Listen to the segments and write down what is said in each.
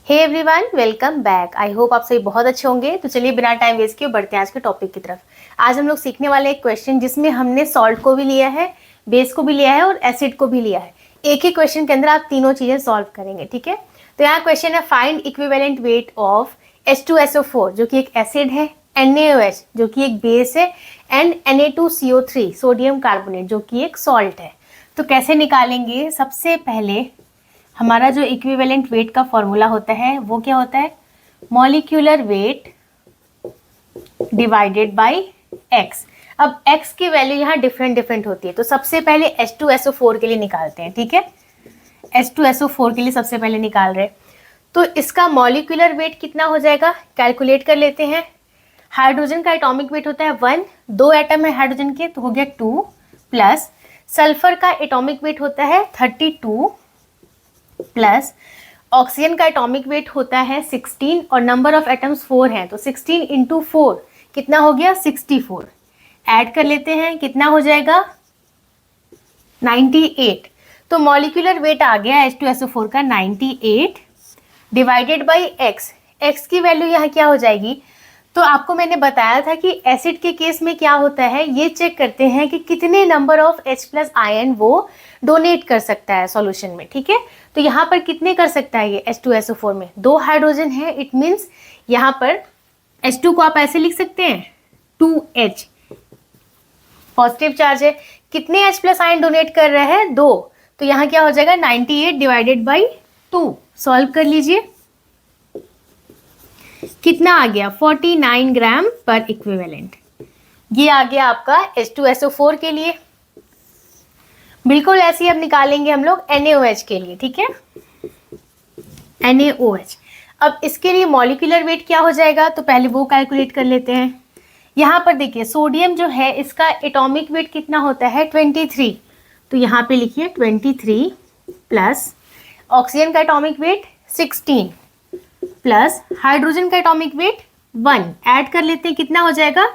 Hey everyone, welcome back. I hope आप सभी बहुत अच्छे होंगे। तो चलिए बिना टाइम वेस्ट किए बढ़ते हैं आज के टॉपिक की तरफ। आज हम लोग सीखने वाले एक क्वेश्चन जिसमें हमने सॉल्ट को भी लिया है, बेस को भी लिया है और एसिड को भी लिया है। एक ही क्वेश्चन के अंदर आप तीनों चीजें सॉल्व करेंगे, ठीक है। तो यहाँ क्वेश्चन है, find equivalent weight of H2SO4 जो कि एक एसिड है, NaOH जो कि एक बेस है, एंड Na2CO3 सोडियम कार्बोनेट जो कि एक सॉल्ट है। तो कैसे निकालेंगे? सबसे पहले हमारा जो इक्विवेलेंट वेट का फॉर्मूला होता है वो क्या होता है? Molecular weight divided by x. अब एक्स की वैल्यू यहाँ डिफरेंट होती है, तो सबसे पहले H2SO4 के लिए निकालते हैं, ठीक है। H2SO4 के लिए सबसे पहले निकाल रहे, तो इसका मॉलिक्यूलर वेट कितना हो जाएगा कैलकुलेट कर लेते हैं। हाइड्रोजन का एटॉमिक वेट होता है 1, 2 एटम है हाइड्रोजन के तो हो गया 2, प्लस सल्फर का एटॉमिक वेट होता है 32, प्लस ऑक्सीजन का एटॉमिक वेट होता है 16 और नंबर ऑफ एटम्स 4 हैं, तो 16 इंटू 4 कितना हो गया 64। ऐड कर लेते हैं, कितना हो जाएगा 98। तो मॉलिक्यूलर वेट आ गया H2SO4 का 98 डिवाइडेड बाई एक्स। एक्स की वैल्यू यहाँ क्या हो जाएगी? तो आपको मैंने बताया था कि एसिड के केस में क्या होता है, ये चेक करते हैं कि कितने नंबर ऑफ H+ आयन वो डोनेट कर सकता है सॉल्यूशन में, ठीक है। तो यहाँ पर कितने कर सकता है ये H2SO4 में? 2 हाइड्रोजन है, इट मीन्स यहाँ पर H2 को आप ऐसे लिख सकते हैं 2H, पॉजिटिव चार्ज है। कितने H+ आयन डोनेट कर रहे हैं? 2, तो यहाँ क्या हो जाएगा 98 डिवाइडेड बाई 2। सॉल्व कर लीजिए, कितना आ गया 49 ग्राम पर इक्विवेलेंट। ये आ गया आपका H2SO4 के लिए। बिल्कुल ऐसे ही अब निकालेंगे हम लोग NaOH के लिए, ठीक है। NaOH, अब इसके लिए मॉलिक्यूलर वेट क्या हो जाएगा, तो पहले वो कैलकुलेट कर लेते हैं। यहाँ पर देखिए सोडियम जो है इसका एटॉमिक वेट कितना होता है 23, तो यहाँ पे लिखिए 23, प्लस ऑक्सीजन का एटॉमिक वेट 16, प्लस हाइड्रोजन का एटॉमिक वेट 1, ऐड कर लेते हैं, कितना हो जाएगा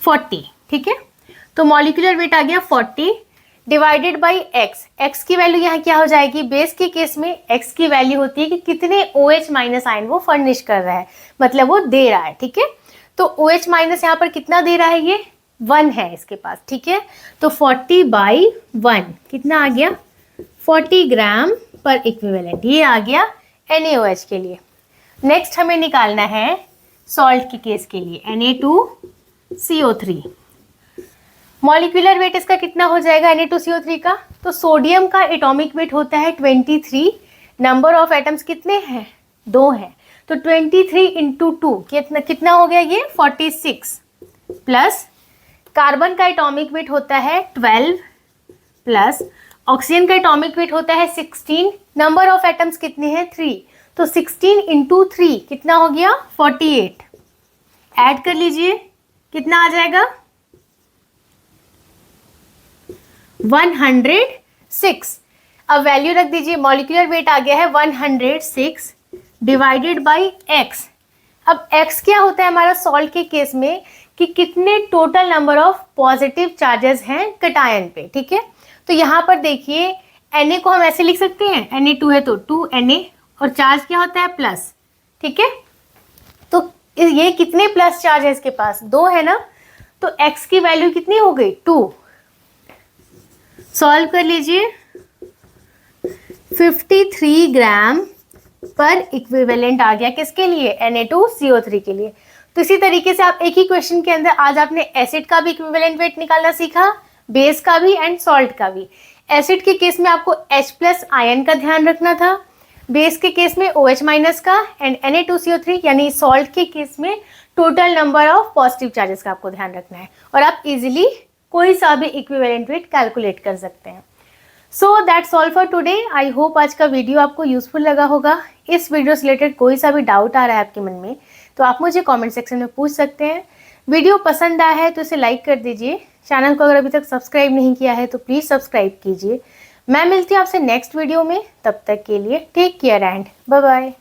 40, ठीक है। तो मॉलिक्यूलर वेट आ गया 40 डिवाइडेड बाई एक्स। एक्स की वैल्यू यहाँ क्या हो जाएगी? बेस के केस में एक्स की वैल्यू होती है कि कितने OH- आयन वो फर्निश कर रहा है, मतलब वो दे रहा है, ठीक है। तो OH- यहाँ पर कितना दे रहा है? ये 1 है इसके पास, ठीक है। तो 40/1 कितना आ गया 40 ग्राम पर इक्विवेलेंट। ये आ गया NaOH के लिए। नेक्स्ट हमें निकालना है सॉल्ट के केस के लिए Na2CO3। मॉलिक्यूलर वेट इसका कितना हो जाएगा Na2CO3 का? तो सोडियम का एटॉमिक वेट होता है 23, नंबर ऑफ एटम्स कितने हैं? 2 हैं, तो 23 इंटू 2 कितना हो गया ये 46, प्लस कार्बन का एटॉमिक वेट होता है 12, प्लस ऑक्सीजन का एटॉमिक वेट होता है 16, नंबर ऑफ एटम्स कितने हैं 3, तो 16 इंटू 3 कितना हो गया 48। ऐड कर लीजिए, कितना आ जाएगा 106। अब वैल्यू रख दीजिए, मॉलिक्यूलर वेट आ गया है 106 डिवाइडेड बाई एक्स। अब एक्स क्या होता है हमारा सॉल्ट के केस में कि कितने total number of positive charges हैं कटायन पे, ठीक है। तो यहाँ पर देखिए Na को हम ऐसे लिख सकते हैं, Na2 है तो 2Na, और चार्ज क्या होता है प्लस, ठीक है। तो ये कितने प्लस चार्ज है इसके पास? 2 है ना, तो x की वैल्यू कितनी हो गई 2। सॉल्व कर लीजिए, 53 ग्राम पर इक्विवेलेंट आ गया किसके लिए? Na2CO3 के लिए। तो इसी तरीके से आप एक ही क्वेश्चन के अंदर आज आपने एसिड का भी इक्विवेलेंट वेट निकालना सीखा, बेस का भी एंड सॉल्ट का भी। एसिड के केस में आपको H+ आयन का ध्यान रखना था, बेस के केस में OH- का, एंड Na2CO3 यानी सॉल्ट के केस में total number of positive charges का आपको ध्यान रखना है, और आप इजीली कोई सा भी इक्विवेलेंट वेट कैलकुलेट कर सकते हैं। So that's all for today. I hope आज का वीडियो आपको यूजफुल लगा होगा। इस वीडियो से रिलेटेड कोई सा भी डाउट आ रहा है आपके मन में तो आप मुझे कमेंट सेक्शन में पूछ सकते हैं। वीडियो पसंद आया है तो इसे लाइक कर दीजिए। चैनल को अगर अभी तक सब्सक्राइब नहीं किया है तो प्लीज़ सब्सक्राइब कीजिए। मैं मिलती हूँ आपसे नेक्स्ट वीडियो में, तब तक के लिए take care and bye bye.